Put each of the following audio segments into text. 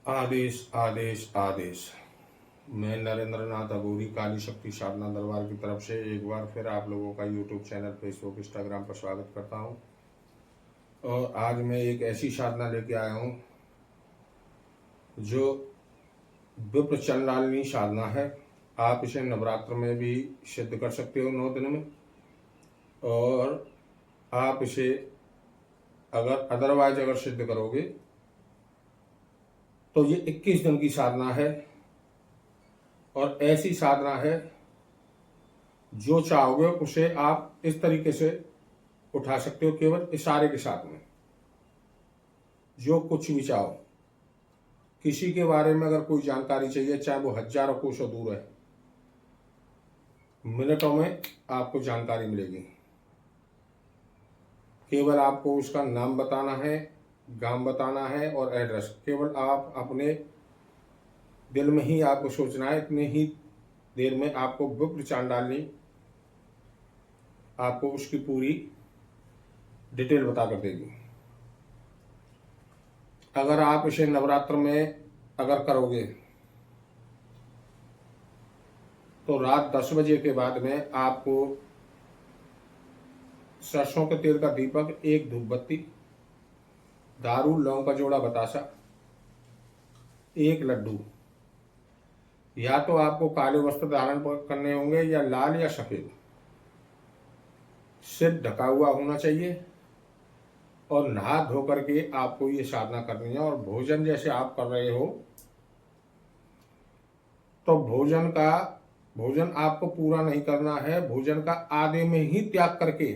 आदेश आदेश आदेश। मैं नरेंद्र नाथ अघोरी काली शक्ति साधना दरबार की तरफ से एक बार फिर आप लोगों का यूट्यूब चैनल, फेसबुक, इंस्टाग्राम पर स्वागत करता हूं। और आज मैं एक ऐसी साधना लेके आया हूं जो विप्र चंडालिनी साधना है। आप इसे नवरात्र में भी सिद्ध कर सकते हो 9 दिन में, और आप इसे अदरवाइज अगर सिद्ध करोगे तो ये 21 दिन की साधना है। और ऐसी साधना है जो चाहोगे उसे आप इस तरीके से उठा सकते हो, केवल इशारे के साथ में। जो कुछ भी चाहो, किसी के बारे में अगर कोई जानकारी चाहिए, चाहे वो हजारों कोसों दूर है, मिनटों में आपको जानकारी मिलेगी। केवल आपको उसका नाम बताना है, गांव बताना है और एड्रेस। केवल आप अपने दिल में ही आपको सोचना है, इतनी ही देर में आपको विप्र चांडालिनी आपको उसकी पूरी डिटेल बता कर देगी। अगर आप इसे नवरात्र में अगर करोगे तो रात 10 बजे के बाद में आपको सरसों के तेल का दीपक, एक धूप बत्ती, दारू, लौंग का जोड़ा, बतासा, एक लड्डू, या तो आपको काले वस्त्र धारण करने होंगे या लाल या सफेद, सिर ढका हुआ होना चाहिए, और नहा धो करके आपको ये साधना करनी है। और भोजन जैसे आप कर रहे हो तो भोजन आपको पूरा नहीं करना है। भोजन का आधे में ही त्याग करके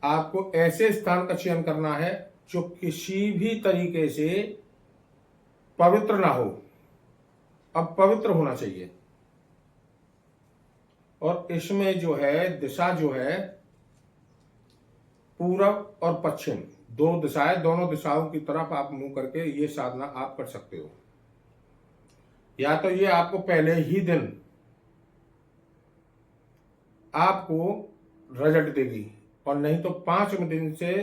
आपको ऐसे स्थान का चयन करना है जो किसी भी तरीके से पवित्र ना हो, अब पवित्र होना चाहिए। और इसमें जो है दिशा जो है पूरब और पश्चिम, दो दिशाएं, दोनों दिशाओं की तरफ आप मुंह करके ये साधना आप कर सकते हो। या तो ये आपको पहले ही दिन आपको रिजल्ट देगी, और नहीं तो 5वें दिन से,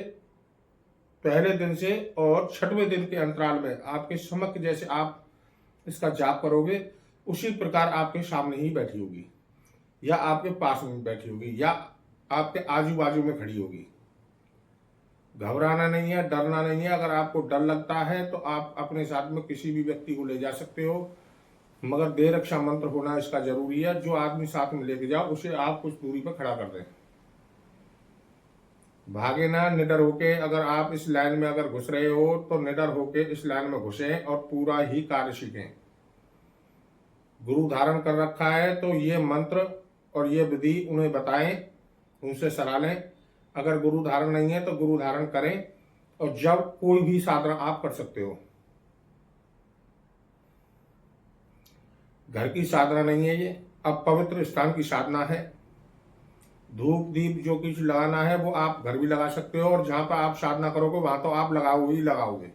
पहले दिन से और 6वें दिन के अंतराल में आपके समक्ष जैसे आप इसका जाप करोगे उसी प्रकार आपके सामने ही बैठी होगी, या आपके पास में बैठी होगी, या आपके आजू बाजू में खड़ी होगी। घबराना नहीं है, डरना नहीं है। अगर आपको डर लगता है तो आप अपने साथ में किसी भी व्यक्ति को ले जा सकते हो, मगर देह रक्षा मंत्र होना इसका जरूरी है। जो आदमी साथ में लेके जाओ उसे आप कुछ दूरी पर खड़ा कर दें। भागे ना, निडर होके। अगर आप इस लाइन में अगर घुस रहे हो तो निडर होके इस लाइन में घुसें और पूरा ही कार्य सीखें। गुरु धारण कर रखा है तो ये मंत्र और ये विधि उन्हें बताएं, उनसे सलाह लें। अगर गुरु धारण नहीं है तो गुरु धारण करें, और जब कोई भी साधना आप कर सकते हो। घर की साधना नहीं है ये, अब पवित्र स्थान की साधना है। धूप दीप जो कुछ लगाना है वो आप घर भी लगा सकते हो, और जहां पर आप साधना करोगे वहां तो आप लगाओगे ही लगाओगे।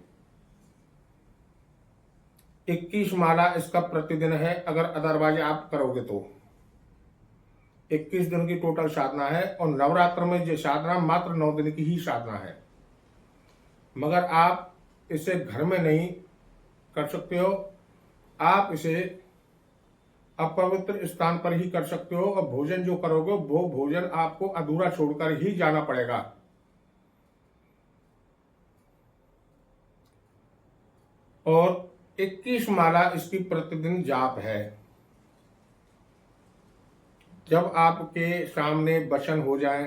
21 माला इसका प्रतिदिन है, अगर अदरवाइज आप करोगे तो 21 दिन की टोटल साधना है। और नवरात्र में ये साधना मात्र 9 दिन की ही साधना है, मगर आप इसे घर में नहीं कर सकते हो। आप इसे अपवित्र स्थान पर ही कर सकते हो, और भोजन जो करोगे वो भोजन आपको अधूरा छोड़कर ही जाना पड़ेगा। और 21 माला इसकी प्रतिदिन जाप है। जब आपके सामने वचन हो जाए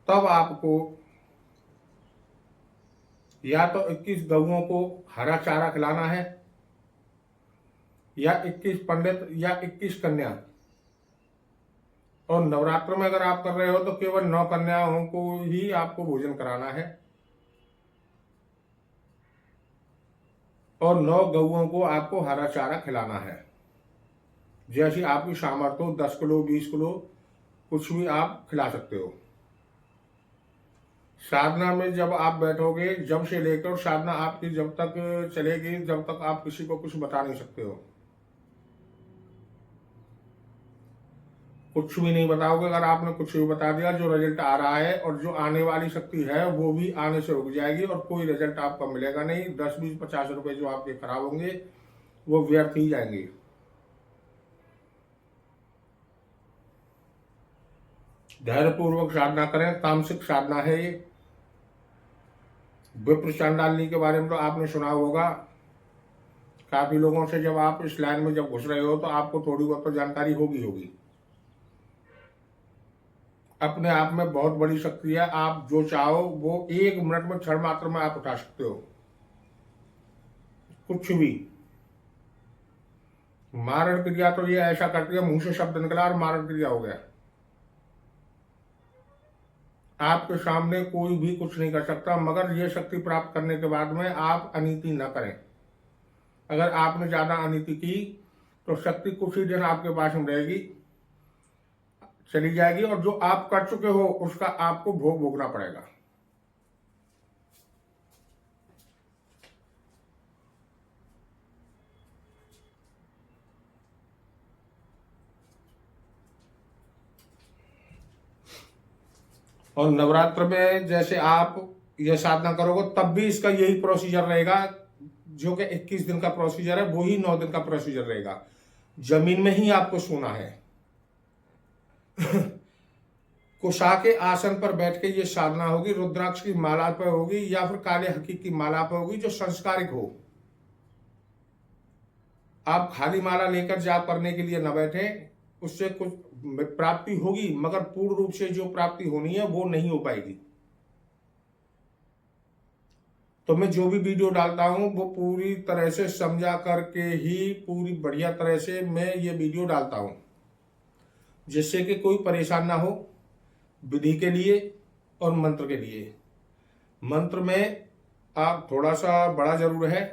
तब आपको या तो 21 गऊओं को हरा चारा खिलाना है, या 21 पंडित या 21 कन्या। और नवरात्र में अगर आप कर रहे हो तो केवल 9 कन्याओं को ही आपको भोजन कराना है, और 9 गऊओं को आपको हरा चारा खिलाना है। जैसी आपकी सामर्थ्य हो, 10 किलो 20 किलो कुछ भी आप खिला सकते हो। साधना में जब आप बैठोगे, जब से लेकर साधना आपकी जब तक चलेगी, जब तक आप किसी को कुछ बता नहीं सकते हो। कुछ भी नहीं बताओगे। अगर आपने कुछ भी बता दिया, जो रिजल्ट आ रहा है और जो आने वाली शक्ति है वो भी आने से रुक जाएगी और कोई रिजल्ट आपका मिलेगा नहीं। 10, 20, 50 रुपए जो आपके खराब होंगे वो व्यर्थ ही जाएंगे। धैर्यपूर्वक साधना करें, तामसिक साधना है ये। विप्र चांडालनी के बारे में तो आपने सुना होगा। काफी लोगों से जब आप इस लाइन में जब घुस रहे हो तो आपको थोड़ी बहुत तो जानकारी होगी। अपने आप में बहुत बड़ी शक्ति है। आप जो चाहो वो 1 मिनट में, क्षण मात्र में आप उठा सकते हो कुछ भी। मारण क्रिया तो ये ऐसा करती है, मुंह से शब्द निकला और मारण क्रिया हो गया। आपके सामने कोई भी कुछ नहीं कर सकता, मगर ये शक्ति प्राप्त करने के बाद में आप अनीति न करें। अगर आपने ज्यादा अनीति की तो शक्ति कुछ ही दिन आपके पास में रहेगी, चली जाएगी, और जो आप कर चुके हो उसका आपको भोग भोगना पड़ेगा। और नवरात्र में जैसे आप ये साधना करोगे तब भी इसका यही प्रोसीजर रहेगा, जो कि 21 दिन का प्रोसीजर है वही 9 दिन का प्रोसीजर रहेगा। जमीन में ही आपको सोना है। कुशा के आसन पर बैठ के ये साधना होगी, रुद्राक्ष की माला पर होगी या फिर काले हकीक की माला पर होगी जो संस्कारिक हो। आप खाली माला लेकर जाप करने के लिए न बैठे, उससे कुछ प्राप्ति होगी मगर पूर्ण रूप से जो प्राप्ति होनी है वो नहीं हो पाएगी। तो मैं जो भी वीडियो डालता हूं वो पूरी तरह से समझा करके ही, पूरी बढ़िया तरह से मैं ये वीडियो डालता हूं, जिससे कि कोई परेशान ना हो। विधि के लिए और मंत्र के लिए, मंत्र में आप थोड़ा सा बड़ा जरूर है,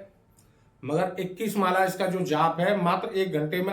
मगर 21 माला इसका जो जाप है मात्र 1 घंटे में